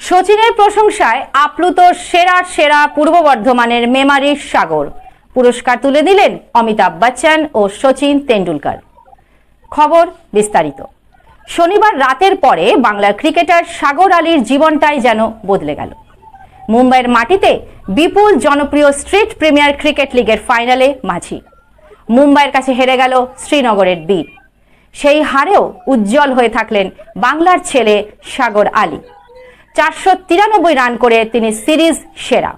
সচিনের প্রশংসায় আপ্লুত সেরা সেরা পূর্ব বর্ধমানের মেমারির সাগর। পুরস্কার তুলে দিলেন অমিতাভ বচ্চন ও সচিন তেন্ডুলকর। খবর বিস্তারিত। শনিবার রাতের পরে বাংলার ক্রিকেটার সাগর আলীর জীবনটাই যেন বদলে গেল। মুম্বাইয়ের মাটিতে বিপুল জনপ্রিয় স্ট্রিট প্রিমিয়ার ক্রিকেট লিগের ফাইনালে মাঝি। মুম্বাইয়ের কাছে হেরে গেল শ্রীনগরের বীর। সেই হারেও উজ্জ্বল হয়ে থাকলেন বাংলার ছেলে সাগর আলী। 493 রান করে তিনি সিরিজ সেরা।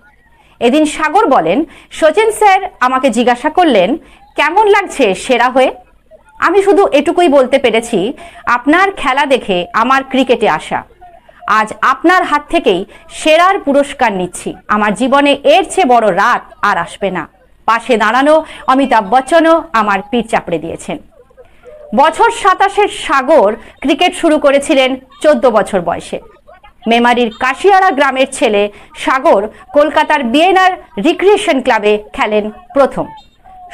এদিন সাগর বলেন, সচিন স্যার আমাকে জিজ্ঞাসা করলেন কেমন লাগছে সেরা হয়ে। আমি শুধু এটুকুই বলতে পেরেছি, আপনার খেলা দেখে আমার ক্রিকেটে আসা। আজ আপনার হাত থেকেই সেরার পুরস্কার নিচ্ছি। আমার জীবনে এর চেয়ে বড় রাত আর আসবে না। পাশে দাঁড়ানো অমিতাভ বচ্চনও আমার পিঠ চাপড়ে দিয়েছেন। বছর 27-এর সাগর ক্রিকেট শুরু করেছিলেন 14 বছর বয়সে। মেমারির কাশিয়াড়া গ্রামের ছেলে সাগর কলকাতার বিএনআর রিক্রিয়েশন ক্লাবে খেলেন প্রথম।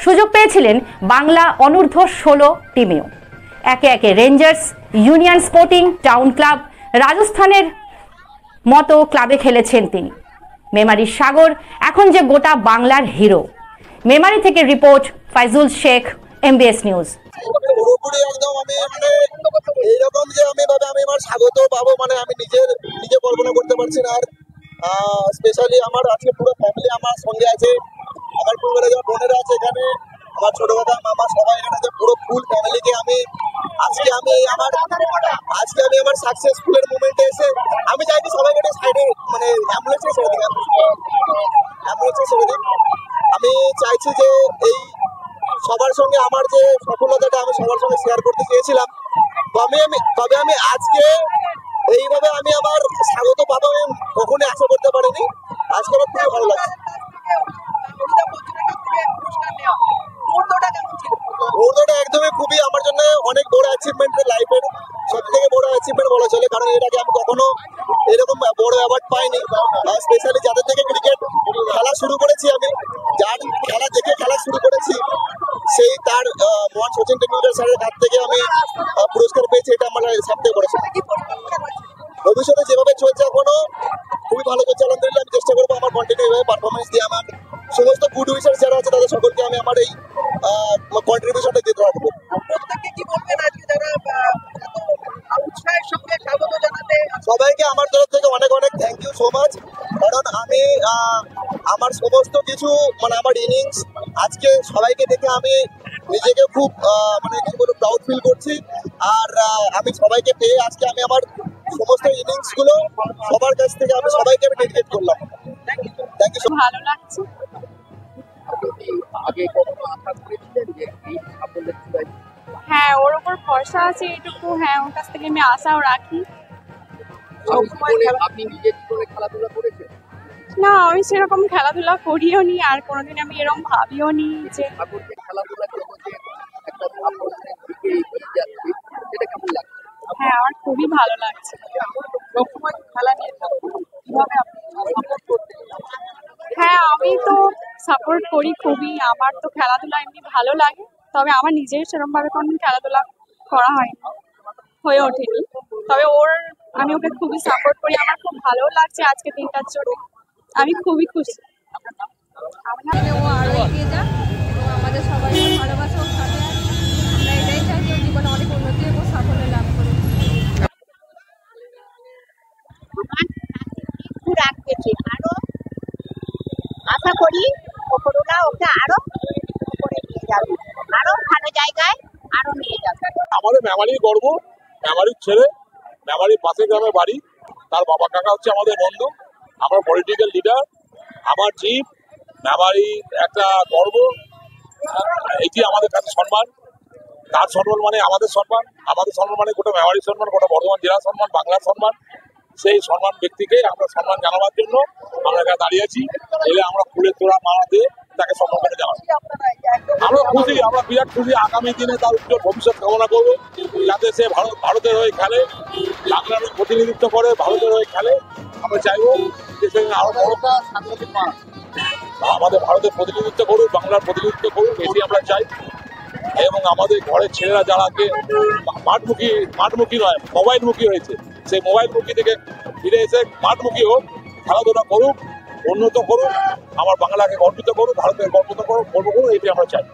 সুযোগ পেয়েছিলেন বাংলা অনূর্ধ্ব 16 টিমেও। একে একে rangers, union sporting town club, রাজস্থানের মতো ক্লাবে খেলেছেন তিনি। মেমারির সাগর এখন যে গোটা বাংলার হিরো। মেমারি থেকে report Faizul Sheikh, MBS news. পুরোপুরি একদম আমি এইরকম যে আমি আমার স্বাগত পাবো আমি নিজে কল্পনা করতে পারছি না। আর স্পেশালি আমার আজকে পুরো ফ্যামিলি আমার সঙ্গে আছে, আমার পরিবারে যারা বোনেরা আছে, এখানে আমার ছোট কথা মামা সবাই এখানে আছে, পুরো ফুল ফ্যামিলিকে আজকে আমি আমার সাকসেসফুলের মোমেন্টে এসে আমি চাইছি সবাইকে একটা সাইডে অ্যাম্বুলেন্সে ছেড়ে দিন, আমি চাইছি যে এই সবার সঙ্গে আমার যে সফলতাটা আমি সবার সঙ্গে শেয়ার করতে চেয়েছিলাম, তবে আমি আজকে এইভাবে আমি আমার স্বাগত পাবো আমি কখনোই আশা করতে পারিনি। আজকে আমার খুবই ভালো লাগছে। মুহূর্তটা একদমই খুবই আমার জন্য অনেক বড় অ্যাচিভমেন্ট, লাইফের সব থেকে বড় অ্যাচিভমেন্ট বলা চলে, কারণ এর আগে আমি কখনো এরকম বড় অ্যাওয়ার্ড পাইনি। স্পেশালি যাদের থেকে ক্রিকেট খেলা শুরু করেছি, আমি যার খেলা দেখে খেলা শুরু করেছি, সেই তার মহান সচিন তেন্ডুলকর স্যারের হাত থেকে আমি পুরস্কার পেয়েছি। এটা আমার সব থেকে বড়। ভবিষ্যতে যেভাবে চলছে এখনো খুবই ভালো করছে আলহামদুলিল্লাহ। আমি চেষ্টা করবো আমার কন্টিনিউ ভাবে পারফরমেন্স দিয়ে আমার সমস্ত গুড উইশার যারা আছে তাদের সকলকে আমি আমার এই কন্ট্রিবিউশনটা দিতে থাকবো। সবাইকে আমার তরফ থেকে অনেক অনেক থ্যাংক ইউ সো মাচ, কারণ আমি আমার সমস্ত কিছু আমার ইনিংস আজকে সবাইকে দেখে আমি নিজেকে খুব কি বলবো প্রাউড ফিল করছি। আর আমি সবাইকে পেয়ে আজকে আমি আমার সমস্ত ইনিংস গুলো সবার কাছ থেকে আমি সবাইকে ডেডিকেট করলাম। Thank you. ভালো লাগছে। হ্যাঁ, ওর উপর ভরসা আছে এটুকু। হ্যাঁ, ওর কাছ থেকে আমি আশাও রাখি। না, আমি সেরকম খেলাধুলা করিও নি, আর কোনোদিন আমি এরকম ভাবিও নি যে হ্যাঁ, আমার খুবই ভালো লাগছে। হ্যাঁ, আমি তো সাপোর্ট করি খুবই। আমার তো খেলাধুলা এমনি ভালো লাগে, তবে আমার নিজের সেরকম ভাবে কোনো খেলাধুলা করা হয়নি, হয়ে ওঠেনি। তবে আমি ওকে খুবই সাপোর্ট করি। আমার খুব ভালো লাগছে আজকে দিনটার জন্য। আমি খুবই খুশি। ও আরো এগিয়ে যাক এবং আমাদের সবাই ভালোবাসা ও সাথে আমরা এটাই চাই যে জীবনে অনেক উন্নতি এবং সাফল্য লাভ করুক। আরো আশা করি ওপরওয়ালা ওকে আরো উপরে নিয়ে যাবে, আরো ভালো জায়গায় আরো নিয়ে যাবে। আমাদের মেমারির গর্ব, মেমারির ছেলে, মেমারির পাশে গ্রামে বাড়ি, তার বাবা কাকা হচ্ছে আমাদের বন্ধু, আমার পলিটিক্যাল লিডার, আমার চিফ। মেমারির একটা গর্ব, এটি আমাদের কাছে সম্মান। তার সম্মান মানে আমাদের সম্মান, আমাদের সম্মান মানে গোটা মেমারির সম্মান, গোটা বর্ধমান জেলার সম্মান, বাংলার সম্মান। সেই সম্মান ব্যক্তিকে আমরা সম্মান জানাবার জন্য আমরা এখানে দাঁড়িয়েছি। এলে আমরা ফুলের তোড়া মালা দিয়ে তাকে সম্মান করে জানাবো। আমরা খুশি, আমরা বিরাট খুশি। আগামী দিনে তার উজ্জ্বল ভবিষ্যৎ কামনা করবো, যাতে সে ভারতের হয়ে খেলে, বাংলার প্রতিনিধিত্ব করে, ভারতের হয়ে খেলে। আমরা চাইবো যে সে আরো বড়টা সাংবাদিক আমাদের ভারতের প্রতিনিধিত্ব করুক, বাংলার প্রতিনিধিত্ব করুক, এটি আমরা চাই। এবং আমাদের ঘরের ছেলেরা যারা আজকে মাঠমুখী নয় মোবাইলমুখী হয়েছে, সেই মোবাইলমুখী থেকে ফিরে এসে মাঠমুখী হোক, খেলাধুলা করুক, উন্নত করুক, আমার বাংলাকে গর্বিত করুক, ভারতের গর্বিত করুক, এটি আমরা চাই।